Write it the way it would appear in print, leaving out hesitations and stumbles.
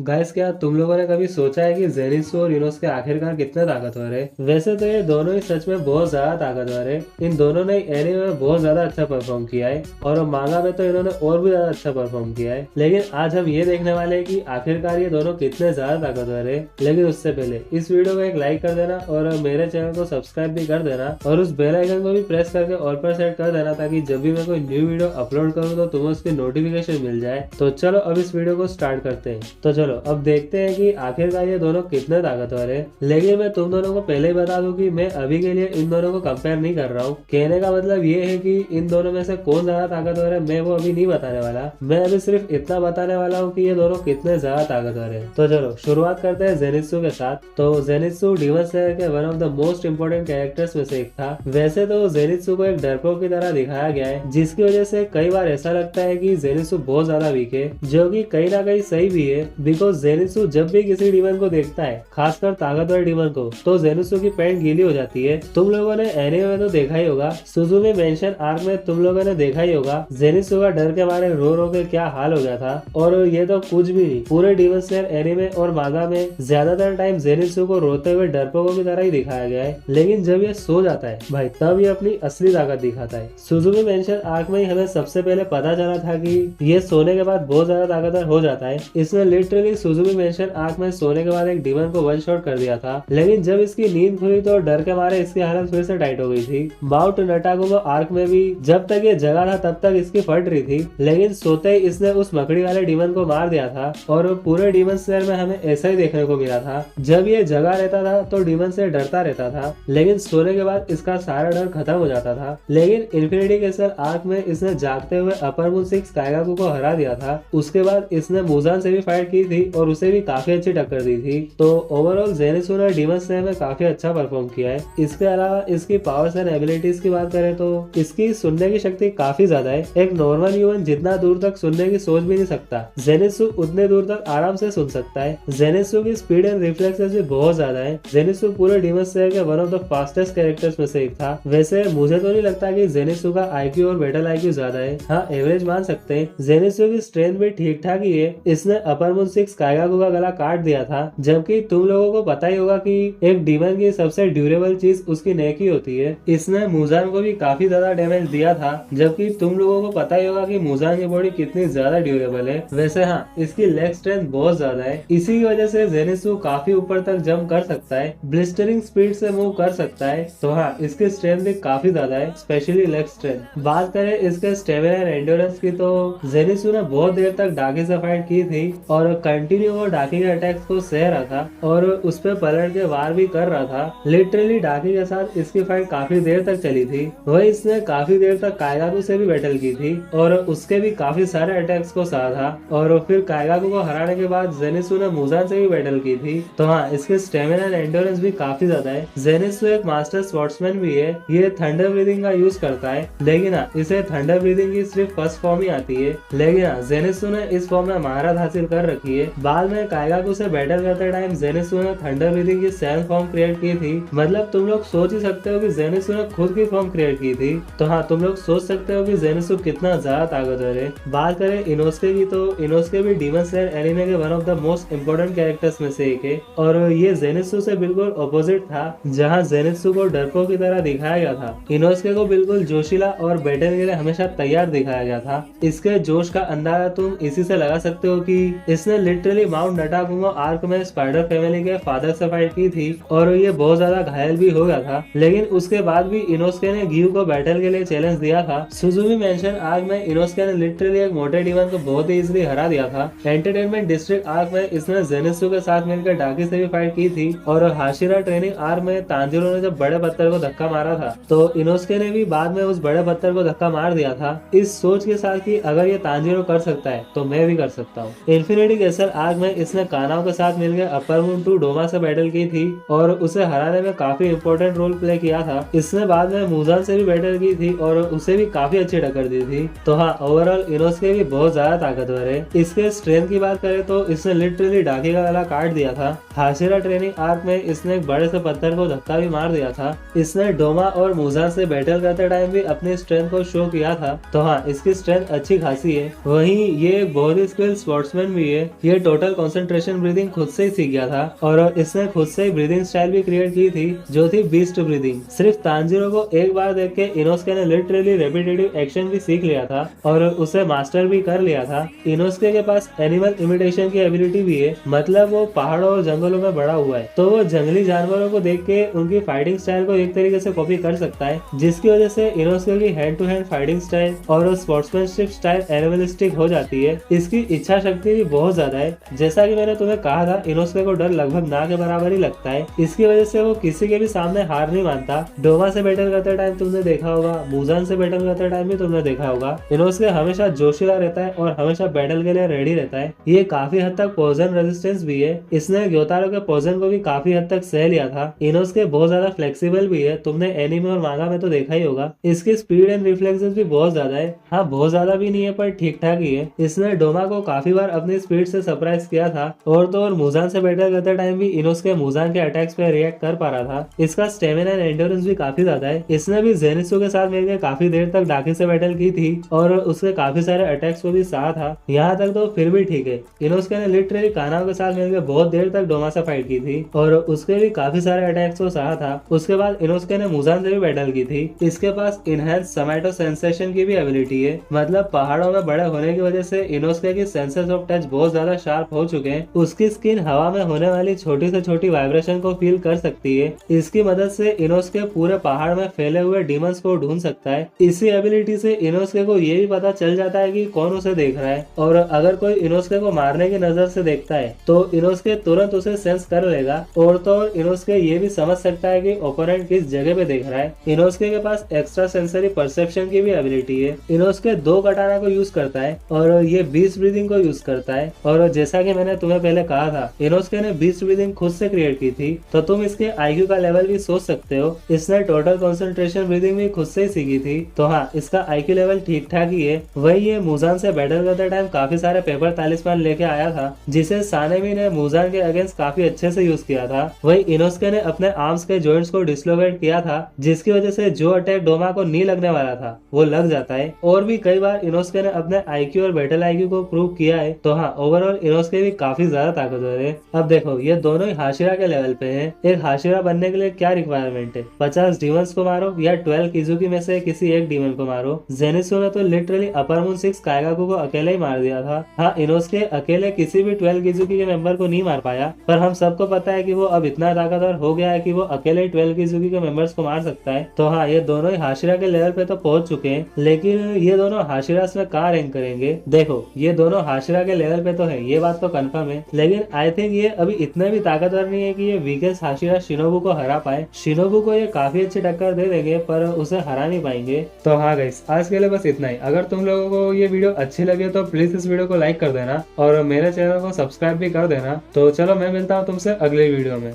Guys, क्या तुम लोगों ने कभी सोचा है कि जेनित्सु और यूनोस्के आखिरकार कितने ताकतवर है? वैसे तो ये दोनों ही सच में बहुत ज्यादा ताकतवर है। इन दोनों ने एनीमे में बहुत ज्यादा अच्छा परफॉर्म किया है और मांगा में तो इन्होंने और भी ज्यादा अच्छा परफॉर्म किया है। लेकिन आज हम ये देखने वाले हैं कि आखिरकार ये दोनों कितने ज्यादा ताकतवर है। लेकिन उससे पहले इस वीडियो को एक लाइक कर देना और मेरे चैनल को सब्सक्राइब भी कर देना और उस बेल आइकन को भी प्रेस करके ऑल पर सेट कर देना, ताकि जब भी मैं कोई न्यू वीडियो अपलोड करूँ तो तुम्हें उसकी नोटिफिकेशन मिल जाए। तो चलो अब इस वीडियो को स्टार्ट करते हैं। तो चलो अब देखते हैं कि आखिरकार ये दोनों कितने ताकतवर है। लेकिन मैं तुम दोनों को पहले ही बता दूं कि मैं अभी के लिए इन दोनों को कंपेयर नहीं कर रहा हूँ। कहने का मतलब ये है कि इन दोनों में से कौन ज्यादा ताकतवर है मैं वो अभी नहीं बताने वाला। मैं अभी सिर्फ इतना बताने वाला हूँ कि ये दोनों कितने ज्यादा ताकतवर है। तो चलो शुरुआत करते हैं जेनित्सु के साथ। तो जेनित्सु डीमन स्लेयर के one of the most important characters में से एक था। वैसे तो जेनित्सु को एक डरपोक की तरह दिखाया गया है, जिसकी वजह से कई बार ऐसा लगता है कि जेनित्सु बहुत ज्यादा वीक है, जो कि कहीं ना कहीं सही भी है। बिकॉज जेनित्सु जब भी किसी डीमन को देखता है, खासकर ताकतवर डीमन को, तो जेनित्सु की पैंट गीली हो जाती है। तुम लोगों ने एनीमे में तो देखा ही होगा, सुजुमी मेंशन आर्क में तुम लोगों ने देखा ही होगा, जेनित्सु का डर के मारे रो रो के क्या हाल हो गया था। और ये तो कुछ भी नहीं, पूरे डीमन स्लेयर एनीमे और मांगा में ज्यादातर टाइम जेनित्सु को रोते हुए डरपोकों की तरह ही दिखाया गया है। लेकिन जब ये सो जाता है भाई, तब ये अपनी असली ताकत दिखाता है। सुजुमी मेंशन आर्क में ही हमें सबसे पहले पता चला था कि ये सोने के बाद बहुत ज्यादा ताकतवर हो जाता है। इसने लिटरली सुजुमी मेंशन आर्क में सोने के बाद एक डीमन को वन शॉट कर दिया था। लेकिन जब इसकी नींद खुली तो डर के मारे इसकी हालत फिर से टाइट हो गई थी। माउंट नटागुमो आर्क में भी जब तक ये जगा था तब तक इसकी फट रही थी, लेकिन सोते ही इसने उस मकड़ी वाले डीमन को मार दिया था। और पूरे डीमन स्लेयर में हमें ऐसा ही देखने को मिला था। जब ये जगा रहता था तो डीमन से डरता रहता था, लेकिन सोने के बाद इसका सारा डर खत्म हो जाता था। लेकिन इन्फिनिटी कैसल आर्क में इसने जागते हुए अपर मून 6 काइगाकू को हरा दिया था। उसके बाद इसने मुजान से भी फाइट की थी और उसे भी काफी अच्छी टक्कर दी थी। तो ओवरऑल जेनित्सु ने डीमन स्लेयर में काफी अच्छा परफॉर्म किया है। इसके अलावा इसकी पावर्स एंड एबिलिटीज की बात करें तो इसकी सुनने की शक्ति काफी ज्यादा है। एक नॉर्मल ह्यूमन जितना दूर तक सुनने की सोच भी नहीं सकता, जेनित्सु उतने दूर तक आराम से सुन सकता है। जेनित्सु की स्पीड एंड रिफ्लेक्सेस भी बहुत ज्यादा है। जेनित्सु पूरे डीमन स्लेयर के one of the fastest characters में से एक था। वैसे मुझे तो नहीं लगता कि जेनित्सु का आईक्यू और बैटल आईक्यू ज्यादा है, हाँ एवरेज मान सकते हैं। जेनित्सु की स्ट्रेंथ भी ठीक ठाक ही है। इसने अपर मून 6 काइगाकू का गला काट दिया था, जबकि तुम लोगों को पता ही होगा कि एक डीमन की सबसे ड्यूरेबल चीज उसकी नेक ही होती है। इसने मुजान को भी काफी ज्यादा डैमेज दिया था, जबकि तुम लोगों को पता ही होगा कि मुजान की बॉडी कितनी ज्यादा ड्यूरेबल है। वैसे हाँ, इसकी लेग स्ट्रेंथ बहुत ज्यादा है। इसी की वजह से जेनित्सु काफी ऊपर तक जंप कर सकता है, ब्लिस्टरिंग स्पीड से मूव कर सकता है। तो हाँ, इसकी स्ट्रेंथ भी काफी ज्यादा है, स्पेशली लेग स्ट्रेंथ। बात करें इसके स्टेमिना एंड एंड्योरेंस की, तो जेनित्सु ने बहुत देर तक डाकी से फाइट की थी और कंटिन्यू वो डाकी के अटैक्स को सह रहा था और उस पे पलट के वार भी कर रहा था। लिटरली डाकी के साथ इसकी फाइट काफी देर तक चली थी। वही इसने काफी देर तक काइगाकू से भी बैटल की थी और उसके भी काफी सारे अटैक्स को सहा था। और फिर काइगाकू को हराने के बाद जेनित्सु ने मुजान से भी बैटल की थी। तो हाँ, इसके स्टेमिना एंड एंड्योरेंस भी काफी ज्यादा है। जेनित्सु एक मास्टर स्वॉर्ड्समैन भी है। ये थंडर ब्रीदिंग का यूज करता है, लेकिन हाँ, इसे थंडर ब्रीदिंग की सिर्फ फर्स्ट फॉर्म ही आती है। लेकिन हाँ, जेनित्सु ने इस फॉर्म में महारत हासिल कर रखी है। बाद में काइगाकू से बैटल करते टाइम जेनित्सु ने थंडर ब्रीदिंग की सेवन फॉर्म क्रिएट की थी। मतलब तुम लोग सोच ही सकते हो कि जेनित्सु ने खुद की फॉर्म क्रिएट की थी। तो हाँ, तुम लोग सोच सकते हो कि जेनित्सु कितना ज्यादा ताकतवर है। बात करें इनोस्के की, तो इनोस्के भी डीमन स्लेयर एनीमे के one of the most important characters में से एक है और ये जेनित्सु से बिल्कुल ऑपोजिट था। जहाँ जेनित्सु को डरपोक की तरह दिखाया गया था, इनोस्के को बिल्कुल जोशीला और बैटल के लिए हमेशा तैयार दिखाया गया था। इसके जोश का अंदाजा तुम इसी से लगा सकते हो कि इसने लिटरली माउंट नटागुमो आर्क में स्पाइडर फैमिली के फादर से फाइट की थी और ये बहुत ज्यादा घायल भी हो गया था। लेकिन उसके बाद भी इनोस्के ने गियू को बैटल के लिए चैलेंज दिया था। सुजुमी मेंशन आर्क में इनोस्के ने लिटरली एक मोटे डीमन को बहुत ही इजीली हरा दिया था। एंटरटेनमेंट डिस्ट्रिक्ट आर्क में इसने जेनित्सु के साथ मिलकर डाकी से भी फाइट की थी और हाशिरा ट्रेनिंग आर्क में तांजिरो ने जब बड़े पत्थर को धक्का मारा था, तो इनोस्के ने भी बाद में उस बड़े पत्थर को धक्का मार दिया था, इस सोच के साथ कि अगर ये तांजिरो कर सकता है तो मैं भी कर सकता हूँ। इन्फिनिटी कैसल आर्क में इसने कानाओ के साथ मिलकर अपर मून 2 डोमा से बैटल की थी और उसे हराने में काफी इंपॉर्टेंट रोल प्ले किया था। इसने बाद में मुजान से भी बैटल की थी और उसे भी काफी अच्छी टक्कर दी थी। तो हाँ, ओवरऑल इनोस्के भी बहुत ज्यादा ताकतवर है। इसके स्ट्रेंथ की बात करें तो इसने लिटरली डाकी का गला काट दिया था। हाशिरा ट्रेनिंग आर्क में इसने एक बड़े से पत्थर को धक्का भी मार दिया था। इसने डोमा और मुजान से बैटल करते टाइम भी अपनी स्ट्रेंथ को शो किया था। तो हाँ, इसकी स्ट्रेंथ अच्छी खासी है। वहीं ये एक बहुत ही स्किल स्पोर्ट्समैन भी है। ये ये टोटल कंसंट्रेशन ब्रीदिंग खुद से ही सीख गया था और इसने खुद से ही ब्रीदिंग स्टाइल भी क्रिएट की थी जो थी बीस्ट ब्रीदिंग। सिर्फ तांजीरो को एक बार देख के इनोस्के ने लिटरली रेपिटेटिव एक्शन भी सीख लिया था और उसे मास्टर भी कर लिया था। इनोस्के के पास एनिमल इमिटेशन की एबिलिटी भी है, मतलब वो पहाड़ों और जंगलों में बड़ा हुआ है तो वो जंगली जानवरों को देख के उनकी फाइटिंग स्टाइल को एक तरीके से कॉपी कर सकता है, जिसकी वजह से इनोस्के की hand to hand fighting style और स्पोर्ट्समैनशिप स्टाइल एनिमलिस्टिक हो जाती है। इसकी इच्छा शक्ति भी बहुत ज्यादा है। जैसा कि मैंने तुम्हें कहा था, इनोस्के को डर लगभग ना के बराबर ही लगता है। इसकी वजह से वो किसी के भी सामने हार नहीं मानता। डोमा से बैटल करते टाइम तुमने देखा होगा, मुजान से बैटल करते टाइम भी तुमने देखा होगा, इनोस्के हमेशा जोशीला रहता है और हमेशा बैटल के लिए रेडी रहता है। ये काफी हद तक पॉइजन रेजिस्टेंस भी है, इसने ग्योतारो के पॉइजन को भी काफी हद तक सह लिया था। इनोस्के बहुत ज्यादा फ्लेक्सिबल भी है, तुमने एनीमे और मांगा में तो देखा ही होगा। इसकी स्पीड एंड रिफ्लेक्सेस भी बहुत ज्यादा है। हाँ, बहुत ज्यादा भी नहीं है पर ठीक ठाक ही है। इसने डोमा को काफी बार अपनी स्पीड से सरप्राइज किया था और तो और मुजान से बैटल करते टाइम भी इनोस्के मुजान के अटैक्स पे रिएक्ट कर पा रहा था। इसका स्टेमिना एंड एंड्योरेंस भी काफी ज्यादा है। इसने भी जेनित्सु के साथ मिलकर काफी देर तक डाकी से बैटल की थी और उसके काफी सारे अटैक्स को भी सहा था। यहाँ तक तो फिर भी ठीक है। इनोस्के ने लिटरली कानाओ के साथ मिलकर बहुत देर तक डोमा से फाइट की थी और उसके भी काफी सारे अटैक्स को सहा था। उसके बाद इनोस्के ने मुजान से भी बैटल की थी। इसके पास इनहेंस समाइटो सेंसेशन की भी एबिलिटी है, मतलब पहाड़ों में बड़े होने की वजह से इनोस्के की सेंसेस ऑफ टच बहुत ज्यादा शार्प हो चुके हैं। उसकी स्किन हवा में होने वाली छोटी से छोटी वाइब्रेशन को फील कर सकती है। इसकी मदद से इनोस्के पूरे पहाड़ में फैले हुए डीमंस को ढूंढ सकता है। इसी एबिलिटी से इनोस्के को ये भी पता चल जाता है कि कौन उसे देख रहा है और अगर कोई इनोस्के को मारने की नजर से देखता है तो इनोस्के तुरंत उसे सेंस कर लेगा और तो और इनोस्के ये भी समझ सकता है कि ओपोनेंट किस जगह पे देख रहा है। इनोस्के के पास एक्स्ट्रा सेंसरी परसेप्शन की भी एबिलिटी है। इनोस्के 2 कटाना को यूज करता है और ये बीस्ट ब्रीदिंग को यूज करता है और जैसा कि मैंने तुम्हें पहले कहा था, इनोस्के ने बीस्ट ब्रीदिंग खुद से क्रिएट की थी तो तुम इसके आईक्यू का लेवल भी सोच सकते हो। इसने टोटल कंसंट्रेशन ब्रीदिंग भी खुद से ही सीखी थी तो हाँ, इसका आईक्यू लेवल ठीक ठाक ही है। वही ये मुजान से बैटल करते टाइम काफी सारे पेपर तालिस्मान लेके आया था जिसे सानेमी ने मुजान के अगेंस्ट काफी अच्छे से यूज किया था। वही इनोस्के ने अपने आर्म्स के जॉइंट्स को डिसलोकेट किया था जिसकी वजह से जो अटैक डोमा को नहीं लगने वाला था वो लग जाता है। और भी कई बार इनोस्के ने अपने आईक्यू और बैटल आईक्यू को प्रूव किया है तो हाँ, ओवरऑल इनोस्के भी काफी ज्यादा ताकतवर है। अब देखो, ये दोनों ही हाशिरा के लेवल पे हैं। एक हाशिरा बनने के लिए क्या रिक्वायरमेंट है? 50 डीमंस को मारो या 12 किजुकी में से किसी एक डीमन को मारो। जेनित्सु ने तो लिटरली अपर मून 6 काइगाकू को अकेले ही मार दिया था। हाँ, इनोस्के अकेले किसी भी 12 किजुकी के मेंबर को नहीं मार पाया, पर हम सबको पता है कि वो अब इतना ताकतवर हो गया है कि वो अकेले 12 किजुकी के मेंबर्स को मार सकता है। तो हाँ, ये दोनों ही हाशिरा के लेवल पे तो पहुंच चुके हैं, लेकिन ये दोनों हाशिरास में कहाँ रैंक करेंगे? देखो, ये दोनों हाशिरा के लेवल पे तो है, ये बात तो कंफर्म है, लेकिन आई थिंक ये अभी इतने भी ताकतवर नहीं है कि ये वीकेस्ट हाशिरा शिनोबु को हरा पाए। शिनोबु को ये काफी अच्छी टक्कर दे देंगे पर उसे हरा नहीं पाएंगे। तो हाँ गाइस, आज के लिए बस इतना ही। अगर तुम लोगों को ये वीडियो अच्छी लगे तो प्लीज इस वीडियो को लाइक कर देना और मेरे चैनल को सब्सक्राइब भी कर देना। तो चलो, मैं मिलता हूँ तुमसे अगले वीडियो में।